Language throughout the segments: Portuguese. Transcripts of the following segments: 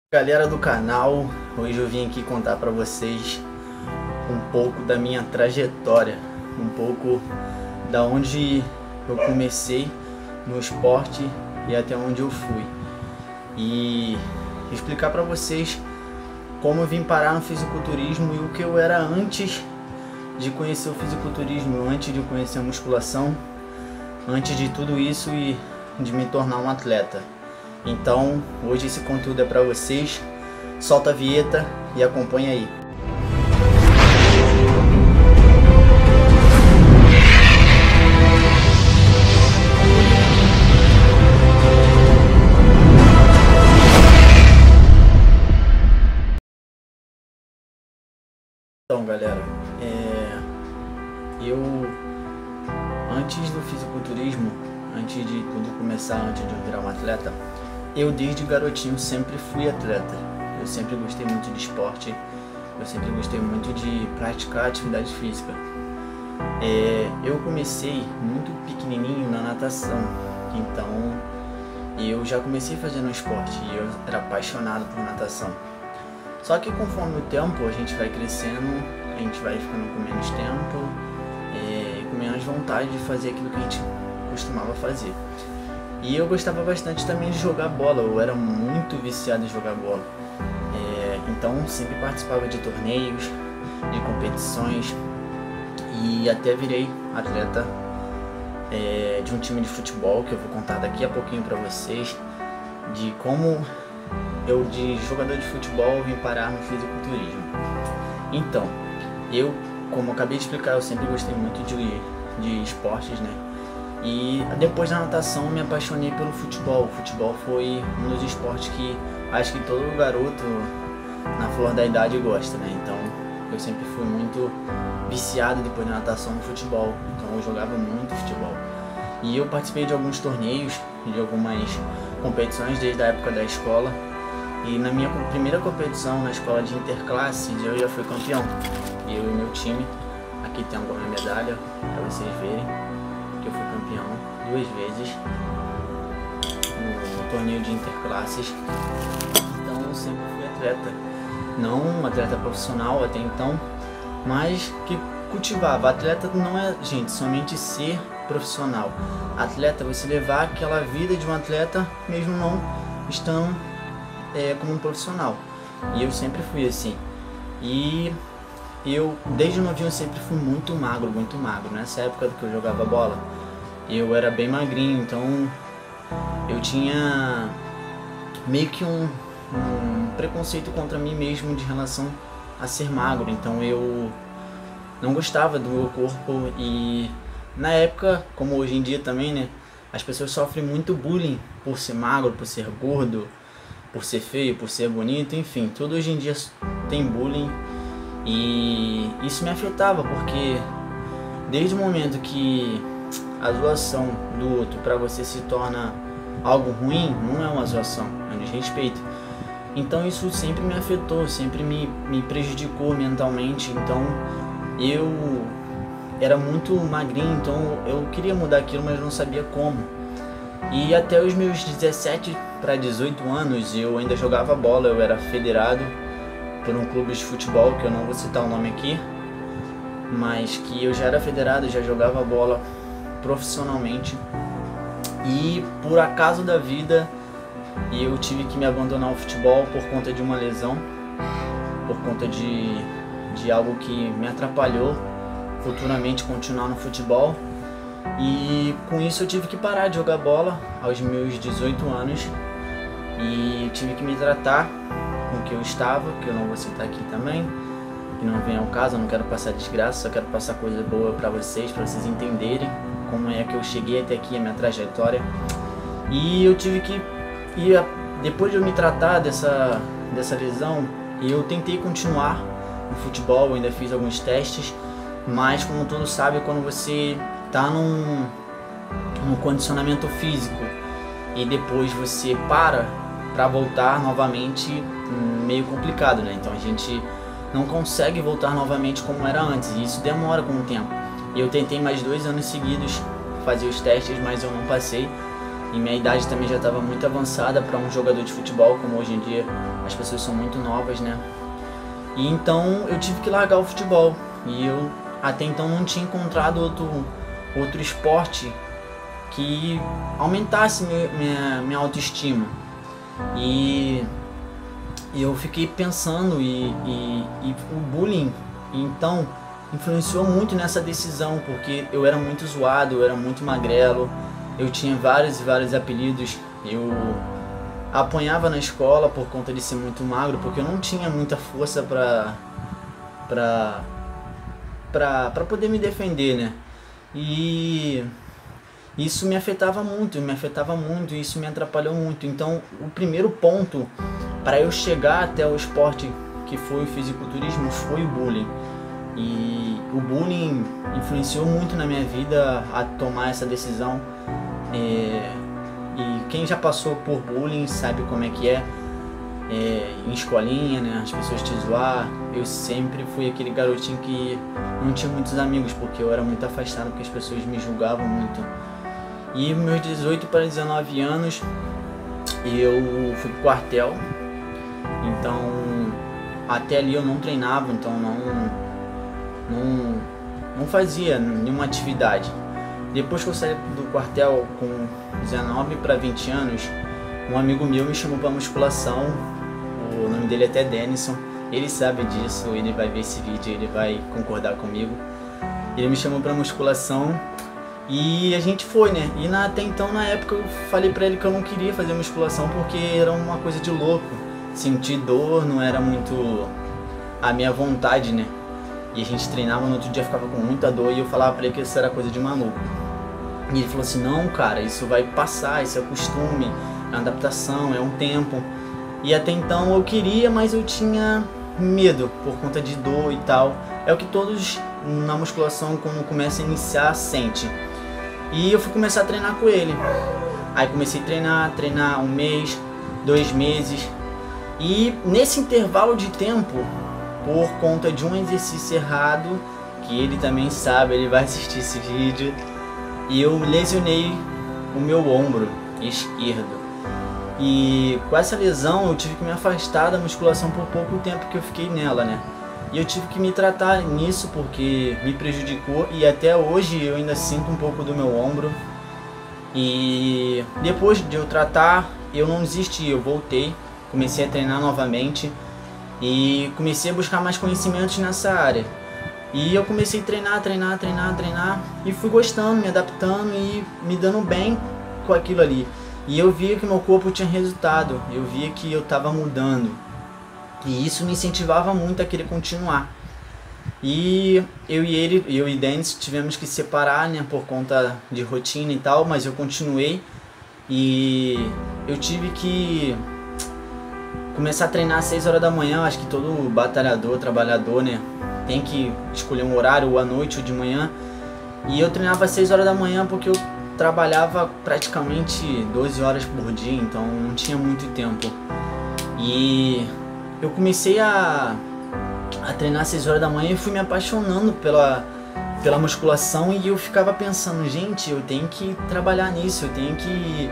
Galera do canal, hoje eu vim aqui contar para vocês um pouco da minha trajetória, um pouco da onde eu comecei no esporte e até onde eu fui, e explicar para vocês como eu vim parar no fisiculturismo e o que eu era antes de conhecer o fisiculturismo, antes de conhecer a musculação, antes de tudo isso e de me tornar um atleta. Então, hoje esse conteúdo é para vocês. Solta a vinheta e acompanha aí. Então, galera, eu antes do fisiculturismo, antes de tudo começar, antes de eu virar um atleta, eu desde garotinho sempre fui atleta. Eu sempre gostei muito de esporte, eu sempre gostei muito de praticar atividade física. Eu comecei muito pequenininho na natação, então eu já comecei fazendo esporte e eu era apaixonado por natação. Só que conforme o tempo a gente vai crescendo, a gente vai ficando com menos tempo, com menos vontade de fazer aquilo que a gente costumava fazer. E eu gostava bastante também de jogar bola, eu era muito viciado em jogar bola. Então sempre participava de torneios, de competições e até virei atleta de um time de futebol, que eu vou contar daqui a pouquinho para vocês, de como eu de jogador de futebol vim parar no fisiculturismo. Então, como eu acabei de explicar, eu sempre gostei muito de esportes, né? E depois da natação me apaixonei pelo futebol. O futebol foi um dos esportes que acho que todo garoto na flor da idade gosta, né? Então eu sempre fui muito viciado depois da natação no futebol. Então eu jogava muito futebol. E eu participei de alguns torneios, de algumas competições desde a época da escola. E na minha primeira competição na escola de interclasses eu já fui campeão. Eu e meu time. Aqui tem alguma medalha para vocês verem. Eu fui campeão 2 vezes no torneio de interclasses. Então eu sempre fui atleta, não um atleta profissional até então, mas que cultivava. Atleta não é, gente, somente ser profissional. Atleta é você levar aquela vida de um atleta mesmo não estando como um profissional. E eu sempre fui assim. E eu, desde novinho, sempre fui muito magro, muito magro. Nessa época que eu jogava bola, eu era bem magrinho, então eu tinha meio que um preconceito contra mim mesmo de relação a ser magro. Então eu não gostava do meu corpo e na época, como hoje em dia também, né, as pessoas sofrem muito bullying por ser magro, por ser gordo, por ser feio, por ser bonito, enfim, tudo hoje em dia tem bullying. E isso me afetava, porque desde o momento que a zoação do outro para você se torna algo ruim, não é uma zoação, é um desrespeito. Então isso sempre me afetou, sempre me prejudicou mentalmente. Então eu era muito magrinho, então eu queria mudar aquilo, mas não sabia como. E até os meus 17 para 18 anos eu ainda jogava bola, eu era federado por um clube de futebol, que eu não vou citar o nome aqui, mas que eu já era federado, já jogava bola profissionalmente. E por acaso da vida eu tive que me abandonar o futebol por conta de uma lesão, por conta de algo que me atrapalhou futuramente continuar no futebol. E com isso eu tive que parar de jogar bola aos meus 18 anos e tive que me tratar com o que eu estava, que eu não vou citar aqui também, que não vem ao caso. Eu não quero passar desgraça, só quero passar coisa boa para vocês entenderem como é que eu cheguei até aqui, a minha trajetória. E eu tive que, depois de eu me tratar dessa lesão, eu tentei continuar no futebol, eu ainda fiz alguns testes, mas como todos sabem, quando você está num condicionamento físico e depois você para voltar novamente, meio complicado, né? Então a gente não consegue voltar novamente como era antes, e isso demora com o tempo. E eu tentei mais 2 anos seguidos fazer os testes, mas eu não passei. e minha idade também já estava muito avançada para um jogador de futebol, como hoje em dia as pessoas são muito novas, né? E então eu tive que largar o futebol, e eu até então não tinha encontrado outro esporte que aumentasse minha autoestima. E eu fiquei pensando, e o bullying então influenciou muito nessa decisão, porque eu era muito zoado, eu era muito magrelo, eu tinha vários e vários apelidos, eu apanhava na escola por conta de ser muito magro, porque eu não tinha muita força pra poder me defender, né? E isso me afetava muito, e isso me atrapalhou muito. Então, o primeiro ponto para eu chegar até o esporte que foi o fisiculturismo foi o bullying. E o bullying influenciou muito na minha vida a tomar essa decisão. E quem já passou por bullying sabe como é que é. Em escolinha, né, as pessoas te zoar. Eu sempre fui aquele garotinho que não tinha muitos amigos, porque eu era muito afastado, porque as pessoas me julgavam muito. E meus 18 para 19 anos eu fui pro quartel, então até ali eu não treinava, então não fazia nenhuma atividade. Depois que eu saí do quartel com 19 para 20 anos, um amigo meu me chamou para musculação, o nome dele é até Denison, ele sabe disso, ele vai ver esse vídeo, ele vai concordar comigo. Ele me chamou para musculação e a gente foi, né? E até então, na época, eu falei pra ele que eu não queria fazer musculação porque era uma coisa de louco. Sentir dor não era muito a minha vontade, né? E a gente treinava, no outro dia ficava com muita dor e eu falava pra ele que isso era coisa de maluco. E ele falou assim, não cara, isso vai passar, isso é costume, é uma adaptação, é um tempo. E até então eu queria, mas eu tinha medo por conta de dor e tal. É o que todos na musculação, quando começa a iniciar, sente. E eu fui começar a treinar com ele. Aí comecei a treinar 1 mês, 2 meses. E nesse intervalo de tempo, por conta de um exercício errado, que ele também sabe, ele vai assistir esse vídeo, e eu lesionei o meu ombro esquerdo. E com essa lesão eu tive que me afastar da musculação por pouco tempo que eu fiquei nela, né? E eu tive que me tratar nisso porque me prejudicou, e até hoje eu ainda sinto um pouco do meu ombro. E depois de eu tratar, eu não desisti, eu voltei, comecei a treinar novamente e comecei a buscar mais conhecimentos nessa área. E eu comecei a treinar e fui gostando, me adaptando e me dando bem com aquilo ali. E eu via que meu corpo tinha resultado, eu via que eu estava mudando. E isso me incentivava muito a querer continuar. E eu e Dennis tivemos que separar, né, por conta de rotina e tal, mas eu continuei. E eu tive que começar a treinar às 6 horas da manhã. Acho que todo batalhador, trabalhador, né, tem que escolher um horário, ou à noite ou de manhã. E eu treinava às 6 horas da manhã porque eu trabalhava praticamente 12 horas por dia, então não tinha muito tempo. E eu comecei a treinar às 6 horas da manhã e fui me apaixonando pela musculação, e eu ficava pensando, gente, eu tenho que trabalhar nisso, eu tenho que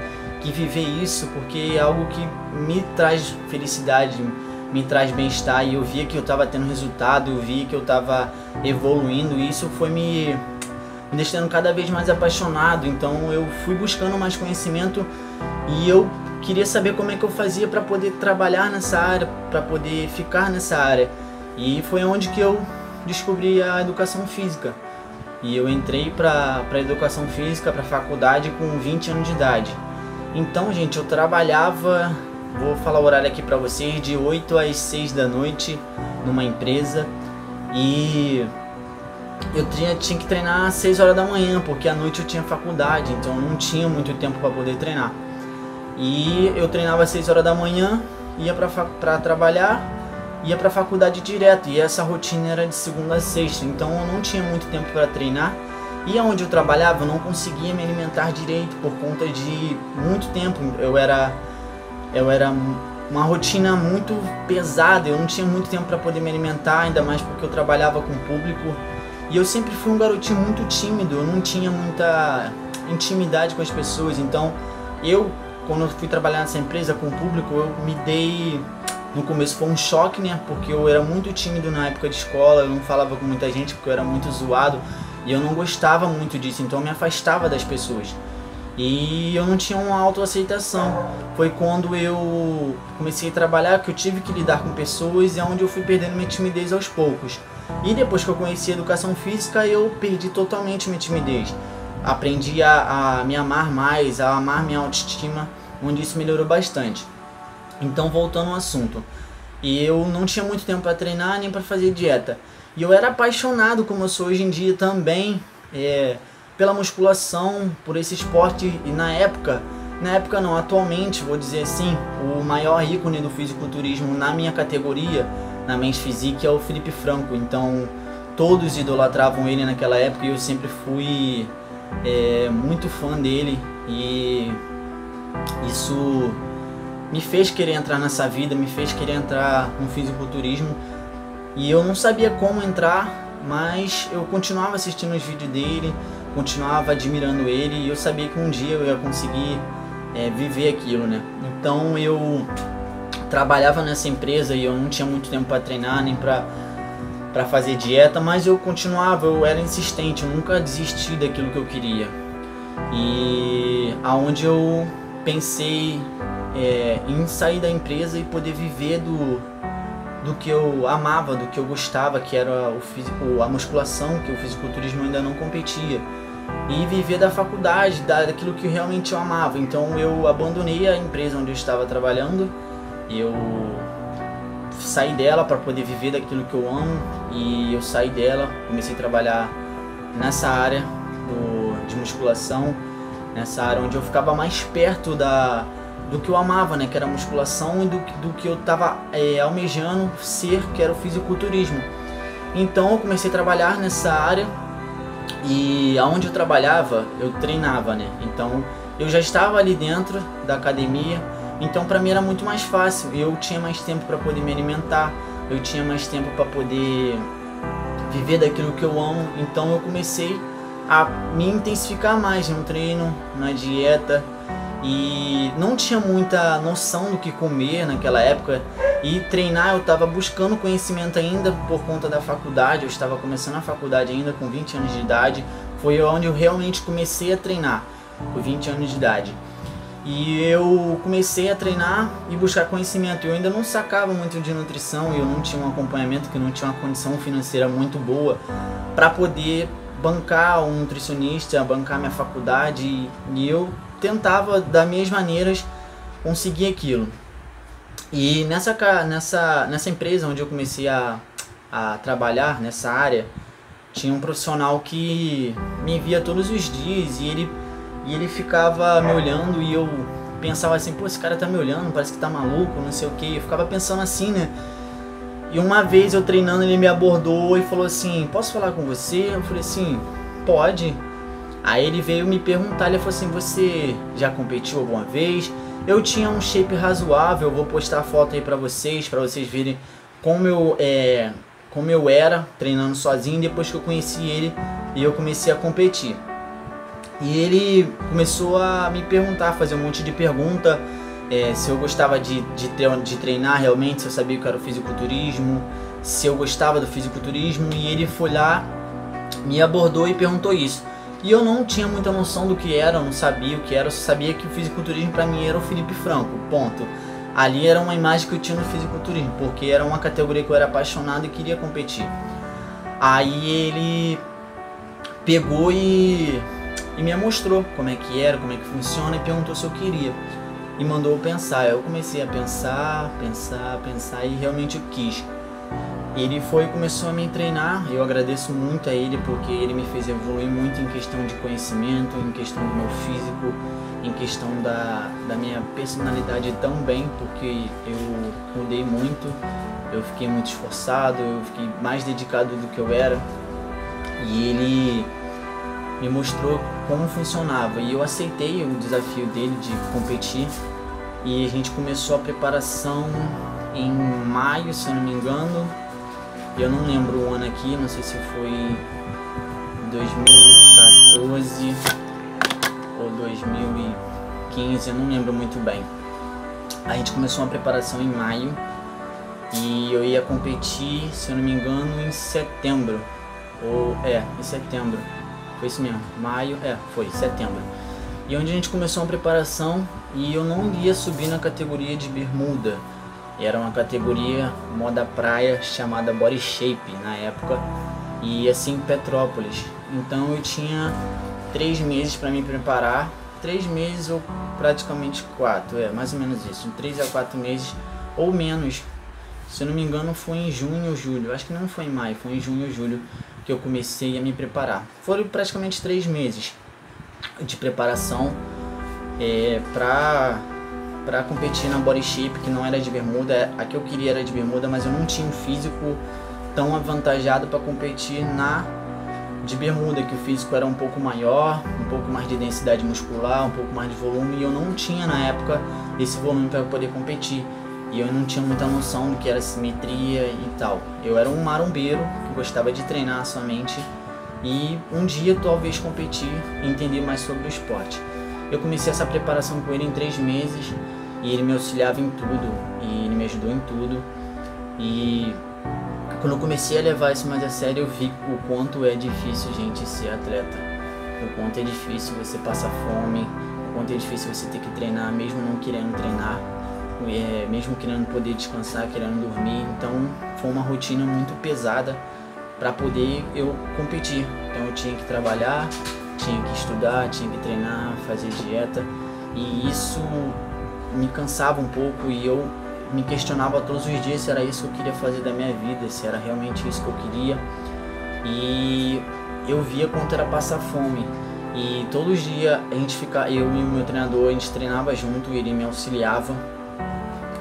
viver isso, porque é algo que me traz felicidade, me traz bem-estar, e eu via que eu estava tendo resultado, eu via que eu estava evoluindo, e isso foi me deixando cada vez mais apaixonado. Então eu fui buscando mais conhecimento e eu queria saber como é que eu fazia para poder trabalhar nessa área, para poder ficar nessa área. E foi onde que eu descobri a educação física. E eu entrei para educação física, para faculdade com 20 anos de idade. Então, gente, eu trabalhava, vou falar o horário aqui para vocês, de 8 às 6 da noite numa empresa, e eu tinha que treinar às 6 horas da manhã, porque à noite eu tinha faculdade, então eu não tinha muito tempo para poder treinar. E eu treinava às 6 horas da manhã, ia para trabalhar, ia para a faculdade direto, e essa rotina era de segunda a sexta, então eu não tinha muito tempo para treinar. E onde eu trabalhava eu não conseguia me alimentar direito por conta de muito tempo. Eu era uma rotina muito pesada, eu não tinha muito tempo para poder me alimentar, ainda mais porque eu trabalhava com o público. E eu sempre fui um garotinho muito tímido, eu não tinha muita intimidade com as pessoas, então quando eu fui trabalhar nessa empresa com o público, eu me dei... No começo foi um choque, né? Porque eu era muito tímido na época de escola, eu não falava com muita gente porque eu era muito zoado e eu não gostava muito disso, então eu me afastava das pessoas. E eu não tinha uma autoaceitação. Foi quando eu comecei a trabalhar que eu tive que lidar com pessoas e é onde eu fui perdendo minha timidez aos poucos. E depois que eu conheci a educação física, eu perdi totalmente minha timidez. Aprendi a me amar mais, a amar minha autoestima, onde isso melhorou bastante. Então, voltando ao assunto, eu não tinha muito tempo para treinar nem para fazer dieta. E eu era apaixonado, como eu sou hoje em dia também, pela musculação, por esse esporte. E na época não, atualmente, vou dizer assim, o maior ícone do fisiculturismo na minha categoria, na Men's Physique, é o Felipe Franco. Então, todos idolatravam ele naquela época e eu sempre fui muito fã dele. E isso me fez querer entrar nessa vida, me fez querer entrar no fisiculturismo. E eu não sabia como entrar, mas eu continuava assistindo os vídeos dele, continuava admirando ele e eu sabia que um dia eu ia conseguir viver aquilo, né? Então eu trabalhava nessa empresa e eu não tinha muito tempo para treinar nem para fazer dieta, mas eu continuava, eu era insistente, eu nunca desisti daquilo que eu queria. E aonde eu pensei em sair da empresa e poder viver do que eu amava, do que eu gostava, que era a musculação, que o fisiculturismo ainda não competia, e viver da faculdade, daquilo que realmente eu amava. Então eu abandonei a empresa onde eu estava trabalhando, eu saí dela para poder viver daquilo que eu amo, e eu saí dela, comecei a trabalhar nessa área de musculação, nessa área onde eu ficava mais perto do que eu amava, né, que era a musculação, e do que eu estava almejando ser, que era o fisiculturismo. Então eu comecei a trabalhar nessa área, e aonde eu trabalhava, eu treinava, né, então eu já estava ali dentro da academia, então para mim era muito mais fácil, eu tinha mais tempo para poder me alimentar, eu tinha mais tempo para poder viver daquilo que eu amo. Então eu comecei a me intensificar mais no treino, na dieta, e não tinha muita noção do que comer naquela época. E treinar, eu estava buscando conhecimento ainda por conta da faculdade, eu estava começando a faculdade ainda com 20 anos de idade, foi onde eu realmente comecei a treinar, com 20 anos de idade. E eu comecei a treinar e buscar conhecimento. Eu ainda não sacava muito de nutrição, eu não tinha um acompanhamento, que eu não tinha uma condição financeira muito boa para poder bancar um nutricionista, bancar minha faculdade, e eu tentava das minhas maneiras conseguir aquilo. E nessa empresa onde eu comecei a trabalhar, nessa área, tinha um profissional que me via todos os dias, e ele ficava me olhando, e eu pensava assim, pô, esse cara tá me olhando, parece que tá maluco, não sei o que. Eu ficava pensando assim, né? E uma vez eu treinando, ele me abordou e falou assim, posso falar com você? Eu falei assim, pode. Aí ele veio me perguntar, ele falou assim, você já competiu alguma vez? Eu tinha um shape razoável, eu vou postar a foto aí pra vocês verem como eu era treinando sozinho, depois que eu conheci ele e eu comecei a competir. E ele começou a me perguntar, fazer um monte de pergunta, se eu gostava de treinar realmente, se eu sabia o que era o fisiculturismo, se eu gostava do fisiculturismo, e ele foi lá, me abordou e perguntou isso. E eu não tinha muita noção do que era, eu não sabia o que era, eu só sabia que o fisiculturismo para mim era o Felipe Franco, ponto. Ali era uma imagem que eu tinha no fisiculturismo, porque era uma categoria que eu era apaixonado e queria competir. Aí ele pegou e me mostrou como é que era, como é que funciona, e perguntou se eu queria. E mandou eu pensar. Eu comecei a pensar, e realmente eu quis. Ele começou a me treinar. Eu agradeço muito a ele, porque ele me fez evoluir muito em questão de conhecimento, em questão do meu físico, em questão da minha personalidade também, porque eu mudei muito, eu fiquei muito esforçado, eu fiquei mais dedicado do que eu era. E ele me mostrou como funcionava, e eu aceitei o desafio dele de competir, e a gente começou a preparação em maio, se eu não me engano. Eu não lembro o ano aqui, não sei se foi 2014 ou 2015, 15, eu não lembro muito bem. A gente começou uma preparação em maio e eu ia competir, se eu não me engano, em setembro. Em setembro. Foi isso mesmo, maio, foi setembro. E onde a gente começou uma preparação e eu não ia subir na categoria de bermuda. Era uma categoria moda praia chamada Body Shape na época e assim em Petrópolis. Então eu tinha 3 meses para me preparar, 3 meses ou praticamente 4, mais ou menos isso, 3 a 4 meses ou menos. Se eu não me engano foi em junho ou julho, acho que não foi em maio, foi em junho ou julho que eu comecei a me preparar. Foram praticamente 3 meses de preparação para competir na Body Shape, que não era de bermuda. A que eu queria era de bermuda, mas eu não tinha um físico tão avantajado para competir na de bermuda, que o físico era um pouco maior, um pouco mais de densidade muscular, um pouco mais de volume, e eu não tinha na época esse volume para poder competir. E eu não tinha muita noção do que era simetria e tal. Eu era um marombeiro que gostava de treinar somente e um dia talvez competir e entender mais sobre o esporte. Eu comecei essa preparação com ele em 3 meses e ele me auxiliava em tudo e ele me ajudou em tudo. E quando eu comecei a levar isso mais a sério, eu vi o quanto é difícil, gente, ser atleta. O quanto é difícil você passar fome, o quanto é difícil você ter que treinar mesmo não querendo treinar. Mesmo querendo poder descansar, querendo dormir. Então foi uma rotina muito pesada para poder eu competir. Então eu tinha que trabalhar, tinha que estudar, tinha que treinar, fazer dieta, e isso me cansava um pouco e eu me questionava todos os dias se era isso que eu queria fazer da minha vida, se era realmente isso que eu queria. E eu via quanto era passar fome. E todos os dias eu e o meu treinador, a gente treinava junto, ele me auxiliava.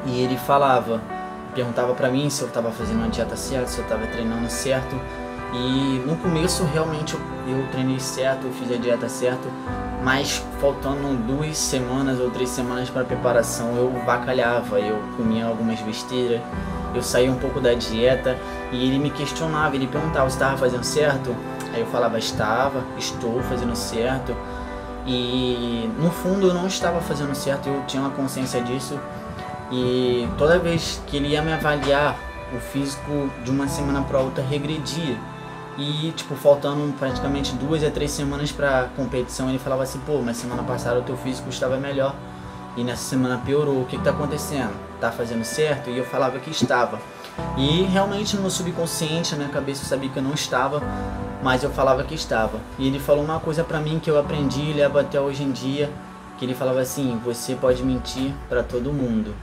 E ele perguntava pra mim se eu estava fazendo uma dieta certa, se eu estava treinando certo. E no começo realmente eu treinei certo, eu fiz a dieta certa, mas faltando 2 semanas ou 3 semanas para preparação eu vacalhava, eu comia algumas besteiras, eu saía um pouco da dieta e ele me questionava, ele perguntava se estava fazendo certo. Aí eu falava, estou fazendo certo. E no fundo eu não estava fazendo certo, eu tinha uma consciência disso. E toda vez que ele ia me avaliar, o físico de uma semana para outra regredia. E tipo, faltando praticamente 2 a 3 semanas para competição, ele falava assim, pô, mas semana passada o teu físico estava melhor e nessa semana piorou, o que tá acontecendo? Tá fazendo certo? E eu falava que estava. E realmente no meu subconsciente, na minha cabeça, eu sabia que eu não estava, mas eu falava que estava. E ele falou uma coisa pra mim que eu aprendi e levo até hoje em dia, que ele falava assim, você pode mentir para todo mundo,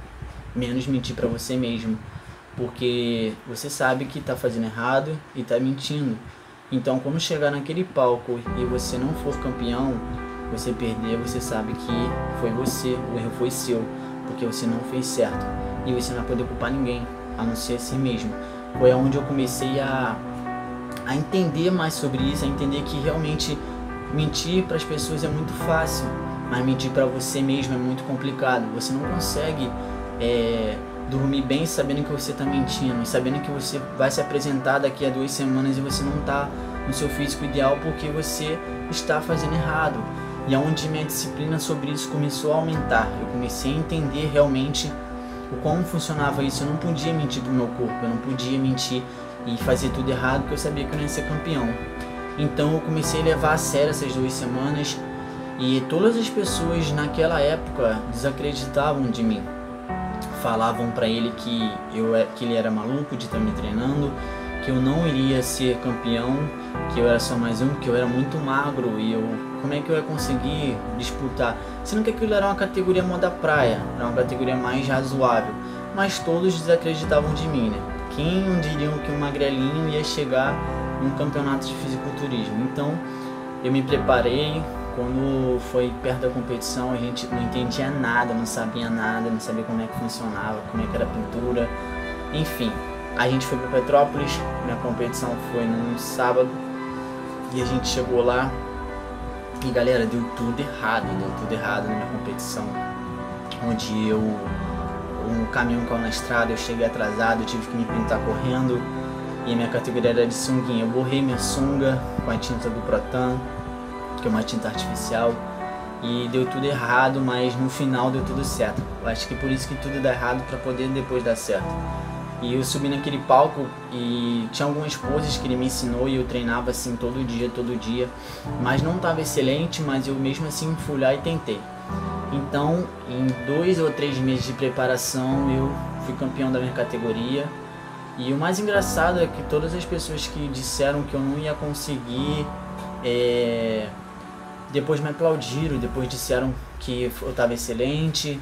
menos mentir para você mesmo, porque você sabe que tá fazendo errado e tá mentindo. Então quando chegar naquele palco e você não for campeão, você perder, você sabe que foi você, o erro foi seu, porque você não fez certo e você não vai poder culpar ninguém, a não ser si mesmo. Foi onde eu comecei a entender mais sobre isso, a entender que realmente mentir para as pessoas é muito fácil, mas mentir para você mesmo é muito complicado. Você não consegue dormir bem sabendo que você está mentindo, sabendo que você vai se apresentar daqui a 2 semanas e você não está no seu físico ideal porque você está fazendo errado. E é onde minha disciplina sobre isso começou a aumentar. Eu comecei a entender realmente como funcionava isso. Eu não podia mentir pro meu corpo, eu não podia mentir e fazer tudo errado porque eu sabia que eu não ia ser campeão. Então eu comecei a levar a sério essas 2 semanas e todas as pessoas naquela época desacreditavam de mim. Falavam pra ele que ele era maluco de estar me treinando, que eu não iria ser campeão, que eu era só mais um, que eu era muito magro e como é que eu ia conseguir disputar? Sendo que aquilo era uma categoria moda praia, era uma categoria mais razoável, mas todos desacreditavam de mim, né? Quem diriam que um magrelinho ia chegar num campeonato de fisiculturismo? Então eu me preparei. Quando foi perto da competição, a gente não entendia nada, não sabia nada, não sabia como é que funcionava, como é que era a pintura, enfim. A gente foi para Petrópolis, minha competição foi num sábado e a gente chegou lá e galera, deu tudo errado na minha competição. Onde um caminhão caiu na estrada, eu cheguei atrasado, eu tive que me pintar correndo e a minha categoria era de sunguinha. Eu borrei minha sunga com a tinta do Protan, que é uma tinta artificial, e deu tudo errado, mas no final deu tudo certo. Eu acho que por isso que tudo dá errado para poder depois dar certo. E eu subi naquele palco e tinha algumas poses que ele me ensinou e eu treinava assim todo dia, mas não estava excelente, mas eu mesmo assim fui lá e tentei. Então, em 2 ou 3 meses de preparação, eu fui campeão da minha categoria. E o mais engraçado é que todas as pessoas que disseram que eu não ia conseguir, depois me aplaudiram, depois disseram que eu estava excelente,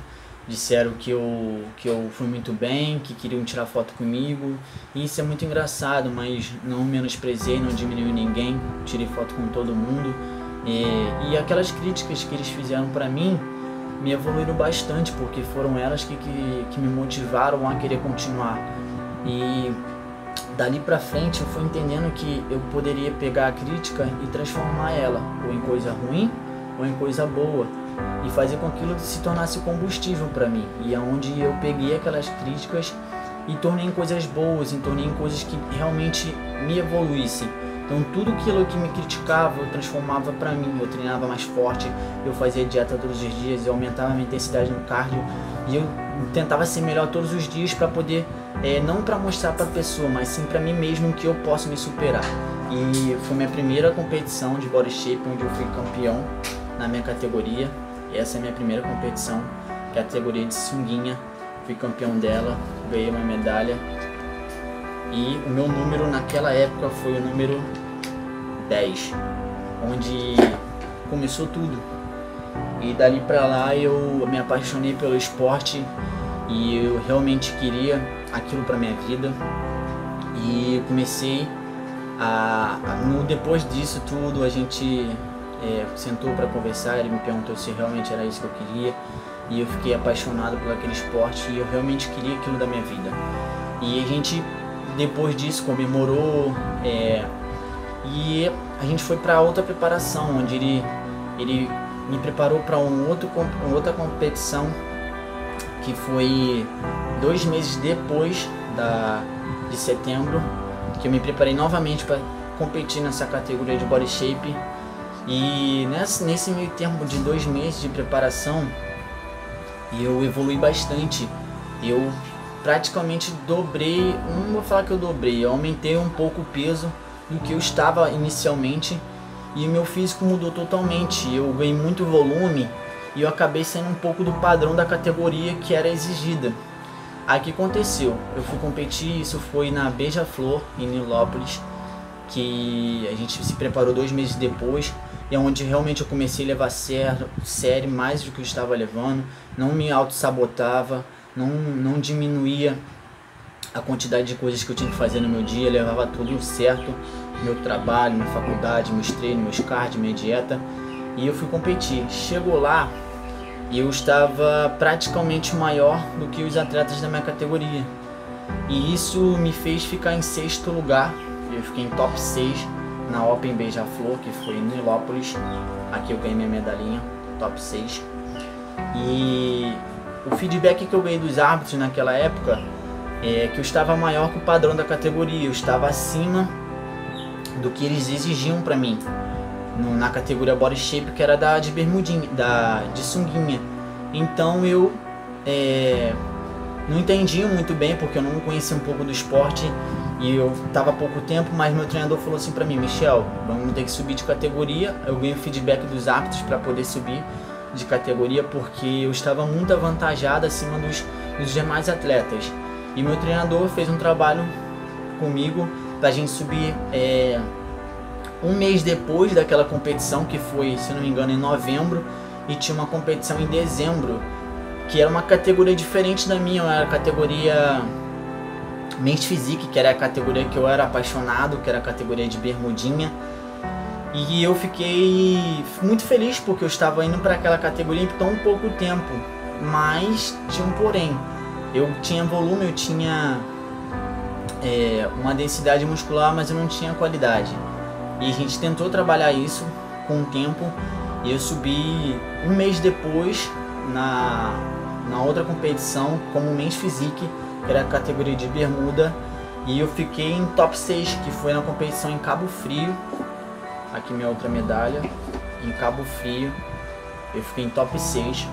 disseram que eu fui muito bem, que queriam tirar foto comigo. E isso é muito engraçado, mas não menosprezei, não diminuí ninguém, tirei foto com todo mundo. E aquelas críticas que eles fizeram pra mim me evoluíram bastante, porque foram elas que me motivaram a querer continuar. E dali pra frente eu fui entendendo que eu poderia pegar a crítica e transformar ela ou em coisa ruim ou em coisa boa, e fazer com que aquilo se tornasse combustível para mim. E é onde eu peguei aquelas críticas e tornei em coisas boas, e tornei em coisas que realmente me evoluíssem. Então tudo aquilo que me criticava eu transformava para mim. Eu treinava mais forte, eu fazia dieta todos os dias, eu aumentava a minha intensidade no cardio e eu tentava ser melhor todos os dias para poder, não para mostrar para a pessoa, mas sim para mim mesmo que eu posso me superar. E foi minha primeira competição de body shape, onde eu fui campeão na minha categoria. Essa é a minha primeira competição, categoria de sunguinha. Fui campeão dela, ganhei uma medalha. E o meu número naquela época foi o número 10, onde começou tudo. E dali pra lá eu me apaixonei pelo esporte e eu realmente queria aquilo pra minha vida. E comecei depois disso tudo, a gente sentou para conversar, ele me perguntou se realmente era isso que eu queria. E eu fiquei apaixonado por aquele esporte e eu realmente queria aquilo da minha vida. E a gente, depois disso, comemorou, e a gente foi para outra preparação, onde ele me preparou para outra competição, que foi 2 meses depois de setembro, que eu me preparei novamente para competir nessa categoria de body shape. E nesse meio tempo de 2 meses de preparação, eu evolui bastante. Eu praticamente dobrei, não vou falar que eu dobrei, eu aumentei um pouco o peso do que eu estava inicialmente, e o meu físico mudou totalmente. Eu ganhei muito volume e eu acabei saindo um pouco do padrão da categoria que era exigida. Aí o que aconteceu? Eu fui competir, isso foi na Beija-Flor, em Nilópolis, que a gente se preparou 2 meses depois, e é onde realmente eu comecei a levar sério mais do que eu estava levando, não me auto-sabotava, não diminuía a quantidade de coisas que eu tinha que fazer no meu dia, levava tudo certo, meu trabalho, minha faculdade, meus treinos, meus cardio, minha dieta, e eu fui competir. Chegou lá e eu estava praticamente maior do que os atletas da minha categoria, e isso me fez ficar em 6º lugar. Eu fiquei em top 6 na Open Beija-Flor, que foi em Nilópolis. Aqui eu ganhei minha medalhinha, top 6. E o feedback que eu ganhei dos árbitros naquela época é que eu estava maior que o padrão da categoria, eu estava acima do que eles exigiam pra mim na categoria body shape, que era de bermudinha, de sunguinha. Então eu não entendia muito bem, porque eu não conhecia um pouco do esporte e eu estava há pouco tempo, mas meu treinador falou assim pra mim: Michel, vamos ter que subir de categoria. Eu ganhei o feedback dos árbitros para poder subir de categoria, porque eu estava muito avantajado acima dos demais atletas. E meu treinador fez um trabalho comigo pra gente subir 1 mês depois daquela competição, que foi, se não me engano, em novembro, e tinha uma competição em dezembro, que era uma categoria diferente da minha. Era a categoria Men's Physique, que era a categoria que eu era apaixonado, que era a categoria de bermudinha. E eu fiquei muito feliz porque eu estava indo para aquela categoria em tão pouco tempo, mas tinha um porém. Eu tinha volume, eu tinha uma densidade muscular, mas eu não tinha qualidade. E a gente tentou trabalhar isso com o tempo, e eu subi 1 mês depois na outra competição como Men's Physique, que era a categoria de bermuda, e eu fiquei em top 6, que foi na competição em Cabo Frio. Aqui minha outra medalha, em Cabo Frio. eu fiquei em top 6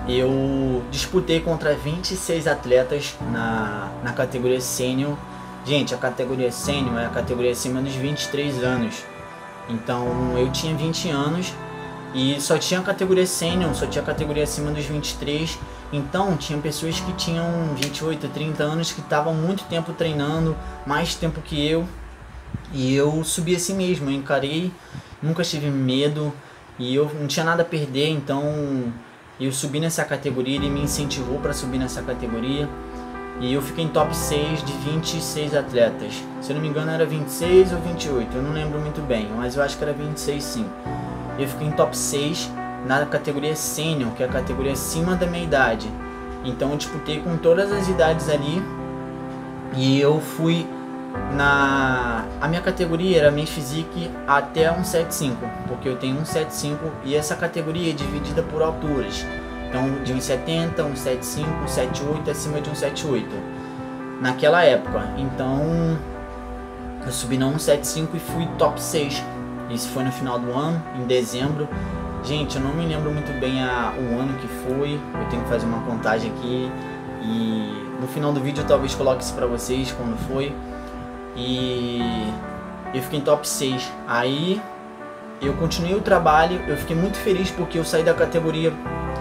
e eu disputei contra 26 atletas na categoria sênior. Gente, a categoria sênior é a categoria acima dos 23 anos. Então eu tinha 20 anos e só tinha a categoria sênior, só tinha a categoria acima dos 23. Então tinha pessoas que tinham 28, 30 anos que estavam muito tempo treinando, mais tempo que eu. E eu subi assim mesmo, eu encarei, nunca tive medo e eu não tinha nada a perder. Então eu subi nessa categoria, ele me incentivou para subir nessa categoria. E eu fiquei em top 6 de 26 atletas. Se eu não me engano era 26 ou 28, eu não lembro muito bem, mas eu acho que era 26 sim. Eu fiquei em top 6 na categoria sênior, que é a categoria acima da minha idade. Então eu disputei com todas as idades ali. E eu fui a minha categoria era Men's Physique até 175, porque eu tenho 175 e essa categoria é dividida por alturas. Então de 1,70, 1,75, 1,78 acima de 1,78 naquela época. Então eu subi na 1,75 e fui top 6. Isso foi no final do ano, em dezembro. Gente, eu não me lembro muito bem o ano que foi. Eu tenho que fazer uma contagem aqui e no final do vídeo eu talvez coloque isso pra vocês quando foi. E eu fiquei em top 6. Aí eu continuei o trabalho. Eu fiquei muito feliz porque eu saí da categoria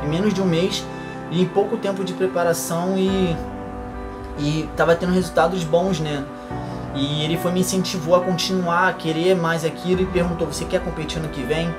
em menos de um mês e em pouco tempo de preparação e tava tendo resultados bons, né? E ele me incentivou a continuar, a querer mais aquilo e perguntou: você quer competir ano que vem?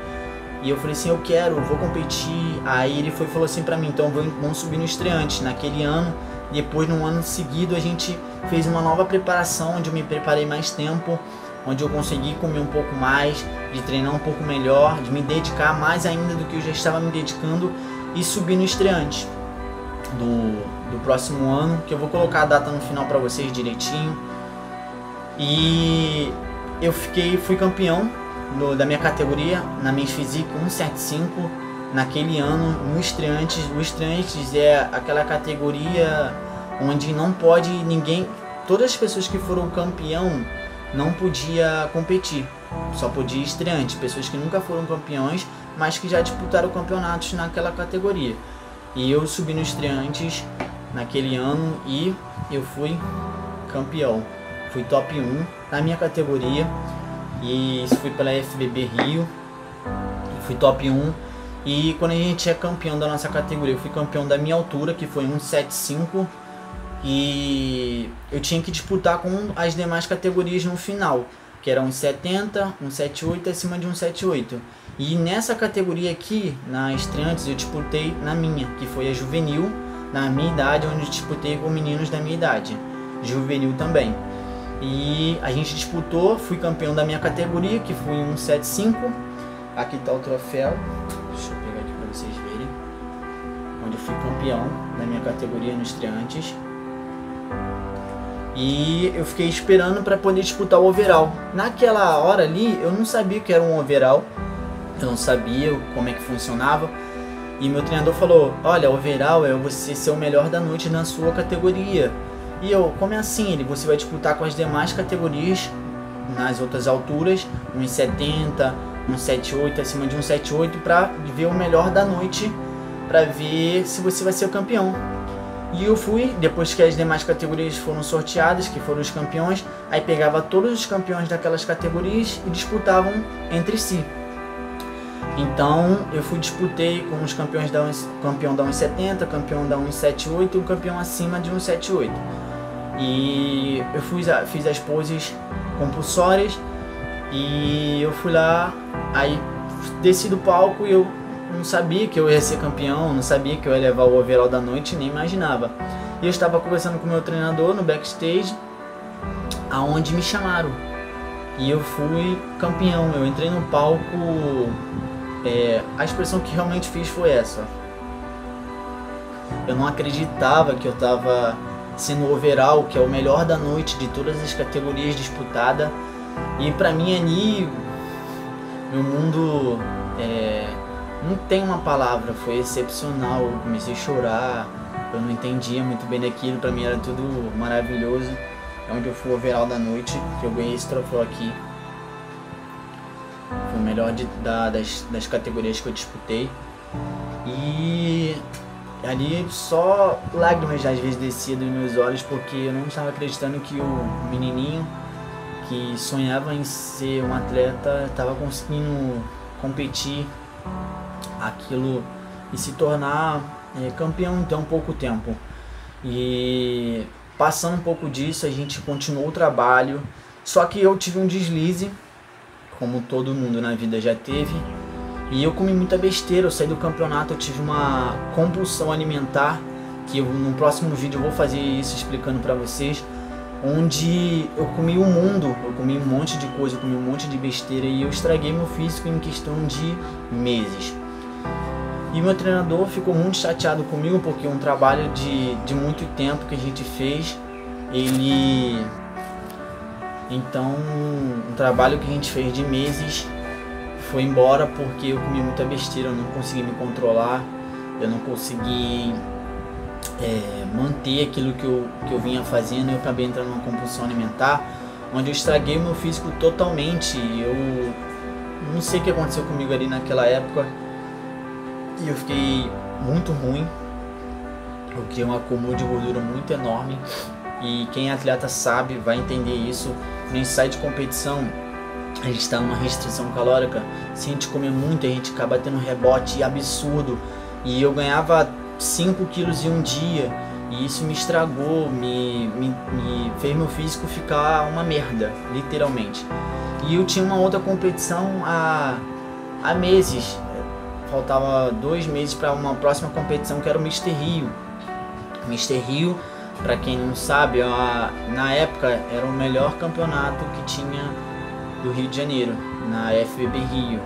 E eu falei assim: eu quero, vou competir. Aí ele falou assim pra mim: então vamos subir no estreante. Naquele ano, depois no ano seguido a gente fez uma nova preparação, onde eu me preparei mais tempo, onde eu consegui comer um pouco mais, de treinar um pouco melhor, de me dedicar mais ainda do que eu já estava me dedicando e subir no estreante do próximo ano, que eu vou colocar a data no final para vocês direitinho. E eu fui campeão da minha categoria na Men's Physique 175 naquele ano no estreantes. O estreantes é aquela categoria onde não pode ninguém, todas as pessoas que foram campeão não podia competir, só podia estreante, pessoas que nunca foram campeões, mas que já disputaram campeonatos naquela categoria. E eu subi no estreantes naquele ano e eu fui campeão, fui top 1 na minha categoria. E isso foi pela FBB Rio, fui top 1. E quando a gente é campeão da nossa categoria, eu fui campeão da minha altura, que foi 1,75. E eu tinha que disputar com as demais categorias no final, que era 1,70, 1,78 acima de 1,78. E nessa categoria aqui, na estreantes, eu disputei na minha, que foi a juvenil, na minha idade, onde eu disputei com meninos da minha idade, juvenil também. E a gente disputou, fui campeão da minha categoria, que foi 1,75. Aqui está o troféu, deixa eu pegar aqui para vocês verem, onde eu fui campeão da minha categoria no estreantes. E eu fiquei esperando para poder disputar o overall. Naquela hora ali, eu não sabia o que era um overall, eu não sabia como é que funcionava. E meu treinador falou: olha, overall é você ser o melhor da noite na sua categoria. E eu: como é assim? Você vai disputar com as demais categorias nas outras alturas, 1,70, 1,78, acima de 1,78, para ver o melhor da noite, para ver se você vai ser o campeão. E eu fui, depois que as demais categorias foram sorteadas, que foram os campeões, aí pegava todos os campeões daquelas categorias e disputavam entre si. Então eu disputei com os campeões campeão da 1,70, campeão da 1,78 e um campeão acima de 1,78. E eu fiz as poses compulsórias e eu fui lá, aí desci do palco e eu não sabia que eu ia ser campeão, não sabia que eu ia levar o overall da noite, nem imaginava. E eu estava conversando com o meu treinador no backstage, aonde me chamaram. E eu fui campeão, eu entrei no palco, a expressão que realmente fiz foi essa. Eu não acreditava que eu estava sendo o overall, que é o melhor da noite de todas as categorias disputadas. E pra mim ali, meu mundo... não tem uma palavra, foi excepcional, eu comecei a chorar, eu não entendia muito bem daquilo, pra mim era tudo maravilhoso. É onde eu fui o overall da noite, que eu ganhei esse troféu aqui. Fui o melhor das categorias que eu disputei. E ali só lágrimas às vezes desciam dos meus olhos, porque eu não estava acreditando que o menininho que sonhava em ser um atleta estava conseguindo competir aquilo e se tornar campeão em tão pouco tempo. E passando um pouco disso, a gente continuou o trabalho, só que eu tive um deslize, como todo mundo na vida já teve, e eu comi muita besteira. Eu saí do campeonato, eu tive uma compulsão alimentar, que no próximo vídeo eu vou fazer isso explicando pra vocês, onde eu comi o mundo, eu comi um monte de coisa, eu comi um monte de besteira e eu estraguei meu físico em questão de meses. E meu treinador ficou muito chateado comigo, porque um trabalho de muito tempo que a gente fez, então um trabalho que a gente fez de meses foi embora porque eu comi muita besteira, eu não consegui me controlar, eu não consegui manter aquilo que eu vinha fazendo. Eu acabei entrando numa compulsão alimentar, onde eu estraguei o meu físico totalmente. Eu não sei o que aconteceu comigo ali naquela época, e eu fiquei muito ruim, porque é um acúmulo de gordura muito enorme, e quem é atleta sabe, vai entender isso. Quando a gente sai de competição, a gente está numa restrição calórica, se a gente comer muito, a gente acaba tendo um rebote absurdo, e eu ganhava 5 quilos em um dia, e isso me estragou, me fez meu físico ficar uma merda, literalmente. E eu tinha uma outra competição há meses, faltava 2 meses para uma próxima competição, que era o Mr. Rio. Mr. Rio, para quem não sabe, na época era o melhor campeonato que tinha do Rio de Janeiro, na FBB Rio.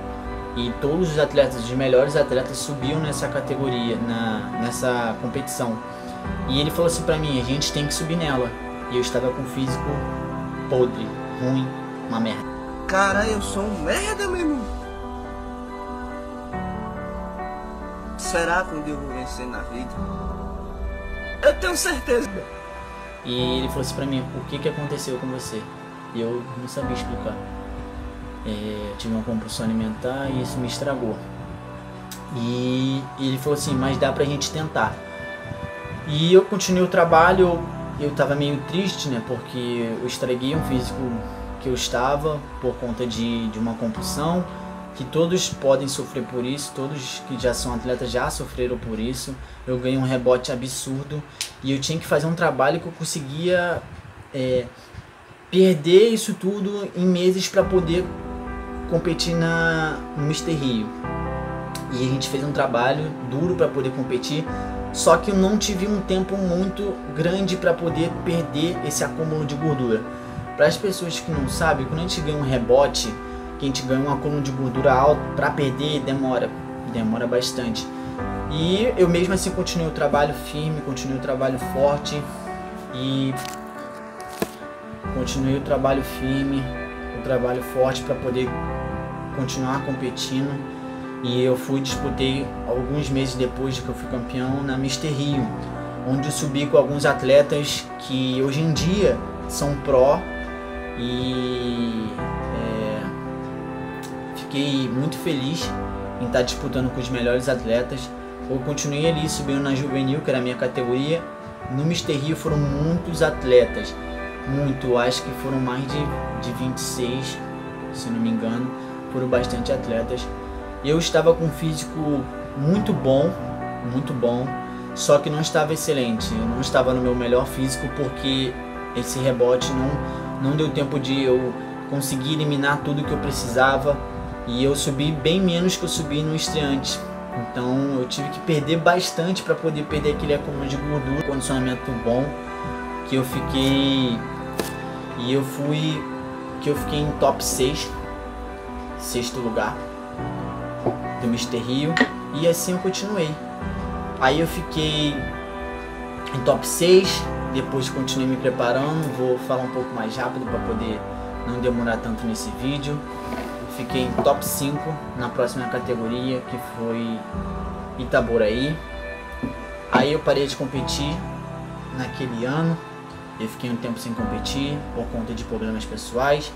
E todos os atletas, os melhores atletas, subiam nessa categoria, nessa competição. E ele falou assim pra mim: a gente tem que subir nela. E eu estava com o físico podre, ruim, uma merda. Cara, eu sou um merda mesmo. Será que um dia eu vou vencer na vida? Eu tenho certeza. E ele falou assim pra mim: o que aconteceu com você? E eu não sabia explicar. Tive uma compulsão alimentar e isso me estragou. E ele falou assim: mas dá pra gente tentar. E eu continuei o trabalho. Eu tava meio triste, né, porque eu estraguei um físico que eu estava por conta de uma compulsão, que todos podem sofrer por isso, todos que já são atletas já sofreram por isso. Eu ganhei um rebote absurdo e eu tinha que fazer um trabalho que eu conseguia perder isso tudo em meses para poder competir no Mr. Rio. E a gente fez um trabalho duro para poder competir, só que eu não tive um tempo muito grande para poder perder esse acúmulo de gordura. Para as pessoas que não sabem, quando a gente ganha um rebote, que a gente ganha um acúmulo de gordura alto, para perder demora bastante. E eu mesmo assim continuei o trabalho firme, continuei o trabalho forte e continuei o trabalho firme, o trabalho forte para poder continuar competindo. E eu disputei alguns meses depois de que eu fui campeão na Mr. Rio, onde eu subi com alguns atletas que hoje em dia são pró, e fiquei muito feliz em estar disputando com os melhores atletas. Eu continuei ali subindo na juvenil, que era a minha categoria. No Mr. Rio foram muitos atletas, acho que foram mais de 26, se não me engano, foram bastante atletas. Eu estava com um físico muito bom, só que não estava excelente, eu não estava no meu melhor físico, porque esse rebote não deu tempo de eu conseguir eliminar tudo que eu precisava, e eu subi bem menos que eu subi no estreante. Então eu tive que perder bastante para poder perder aquele acúmulo de gordura. Condicionamento bom, que eu fiquei em top 6, sexto lugar do Mr. Rio, e assim eu continuei. Aí eu fiquei em top 6, depois continuei me preparando, vou falar um pouco mais rápido para poder não demorar tanto nesse vídeo. Fiquei em top 5 na próxima categoria, que foi Itaboraí. Aí eu parei de competir naquele ano, eu fiquei um tempo sem competir por conta de problemas pessoais,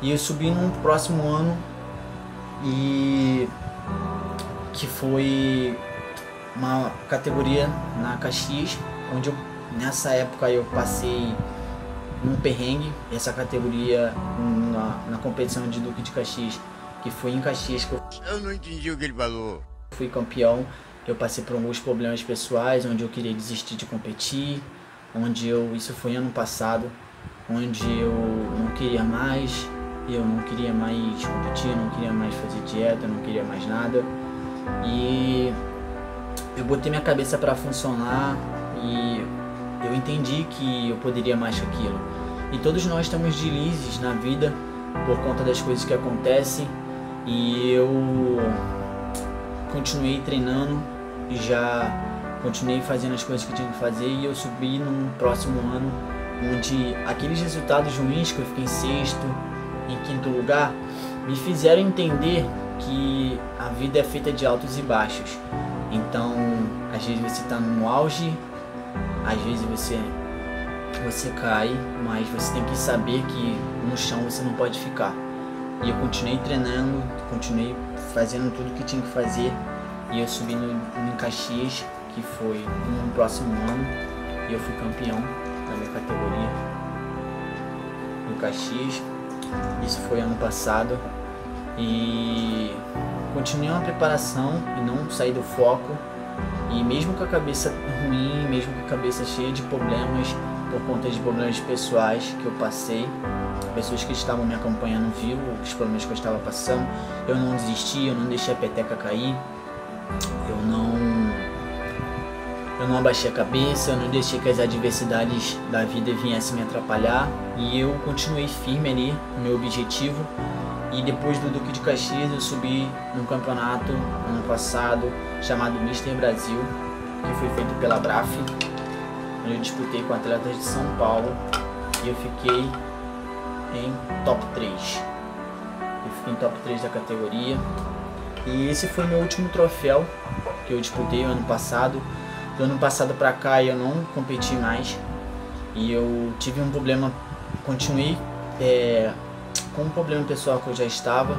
e eu subi no próximo ano e que foi uma categoria na Caxias, onde nessa época eu passei um perrengue. Essa categoria na competição de Duque de Caxias, que foi em Caxias, que eu não entendi o que ele falou. Fui campeão. Eu passei por alguns problemas pessoais, onde eu queria desistir de competir, isso foi ano passado, onde eu não queria mais, competir, eu não queria mais fazer dieta, eu não queria mais nada. E eu botei minha cabeça para funcionar e eu entendi que eu poderia mais que aquilo. E todos nós estamos deslizes na vida por conta das coisas que acontecem, e eu continuei treinando e já continuei fazendo as coisas que tinha que fazer, e eu subi no próximo ano, onde aqueles resultados ruins que eu fiquei em sexto, em quinto lugar, me fizeram entender que a vida é feita de altos e baixos. Então, às vezes você está no auge, às vezes você cai, mas você tem que saber que no chão você não pode ficar. E eu continuei treinando, continuei fazendo tudo que tinha que fazer, e eu subi em Caxias, que foi no próximo ano, e eu fui campeão da minha categoria em Caxias. Isso foi ano passado, e continuei uma preparação e não saí do foco. E mesmo com a cabeça ruim, mesmo com a cabeça cheia de problemas, por conta de problemas pessoais que eu passei, pessoas que estavam me acompanhando viram os problemas que eu estava passando, eu não desisti, eu não deixei a peteca cair, eu não abaixei a cabeça, eu não deixei que as adversidades da vida viessem me atrapalhar, e eu continuei firme ali no meu objetivo. E depois do Duque de Caxias eu subi num campeonato ano passado chamado Mister Brasil, que foi feito pela Braf, onde eu disputei com atletas de São Paulo, e eu fiquei em top 3. Eu fiquei em top 3 da categoria, e esse foi meu último troféu que eu disputei ano passado. Do ano passado pra cá eu não competi mais, e eu tive um problema, continuei com um problema pessoal que eu já estava,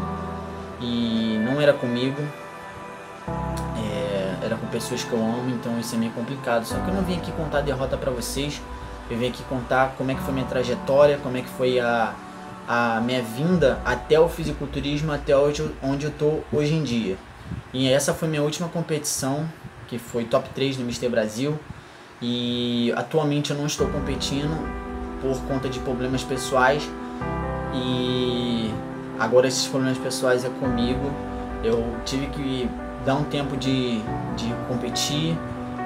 e não era comigo, era com pessoas que eu amo, então isso é meio complicado. Só que eu não vim aqui contar a derrota pra vocês, eu vim aqui contar como é que foi minha trajetória, como é que foi a minha vinda até o fisiculturismo, até onde eu tô hoje em dia. E essa foi minha última competição, que foi top 3 no Mister Brasil, e atualmente eu não estou competindo por conta de problemas pessoais, e agora esses problemas pessoais é comigo. Eu tive que dar um tempo de competir,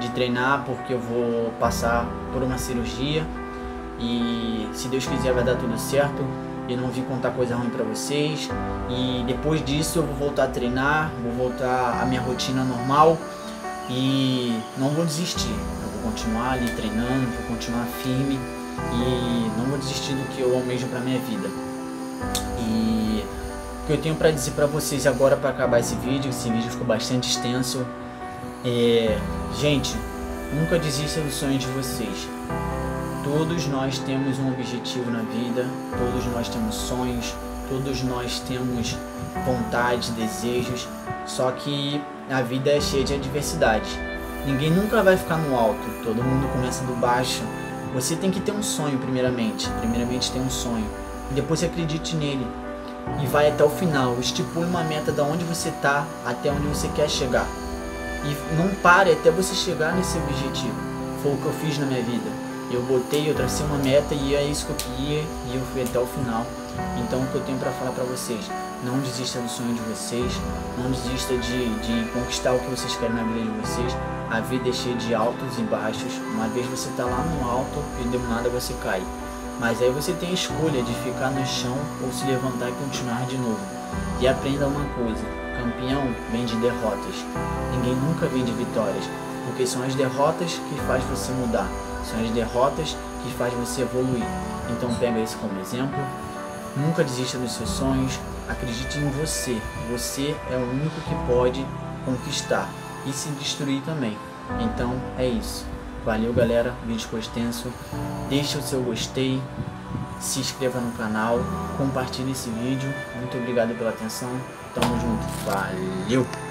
de treinar, porque eu vou passar por uma cirurgia, e se Deus quiser vai dar tudo certo. Eu não vim contar coisa ruim pra vocês, e depois disso eu vou voltar a treinar, vou voltar à minha rotina normal, e não vou desistir. Eu vou continuar ali treinando, vou continuar firme, e não vou desistir do que eu almejo pra minha vida. E o que eu tenho pra dizer pra vocês agora, pra acabar esse vídeo ficou bastante extenso, gente, nunca desista do sonho de vocês. Todos nós temos um objetivo na vida, todos nós temos sonhos, todos nós temos vontades, desejos, só que a vida é cheia de adversidades. Ninguém nunca vai ficar no alto, todo mundo começa do baixo. Você tem que ter um sonho primeiramente ter um sonho, e depois você acredite nele, e vai até o final, estipule uma meta de onde você está até onde você quer chegar, e não pare até você chegar nesse objetivo. Foi o que eu fiz na minha vida. Eu tracei uma meta, e é isso que eu queria, e eu fui até o final. Então o que eu tenho para falar para vocês: não desista do sonho de vocês, não desista de conquistar o que vocês querem na vida de vocês. A vida é cheia de altos e baixos. Uma vez você está lá no alto e do nada você cai, mas aí você tem a escolha de ficar no chão ou se levantar e continuar de novo. E aprenda uma coisa: campeão vem de derrotas, ninguém nunca vem de vitórias, porque são as derrotas que faz você mudar, são as derrotas que faz você evoluir. Então pega isso como exemplo, nunca desista dos seus sonhos, acredite em você. Você é o único que pode conquistar e se destruir também. Então é isso. Valeu galera, o vídeo ficou extenso, deixa o seu gostei, se inscreva no canal, compartilhe esse vídeo. Muito obrigado pela atenção. Tamo junto. Valeu!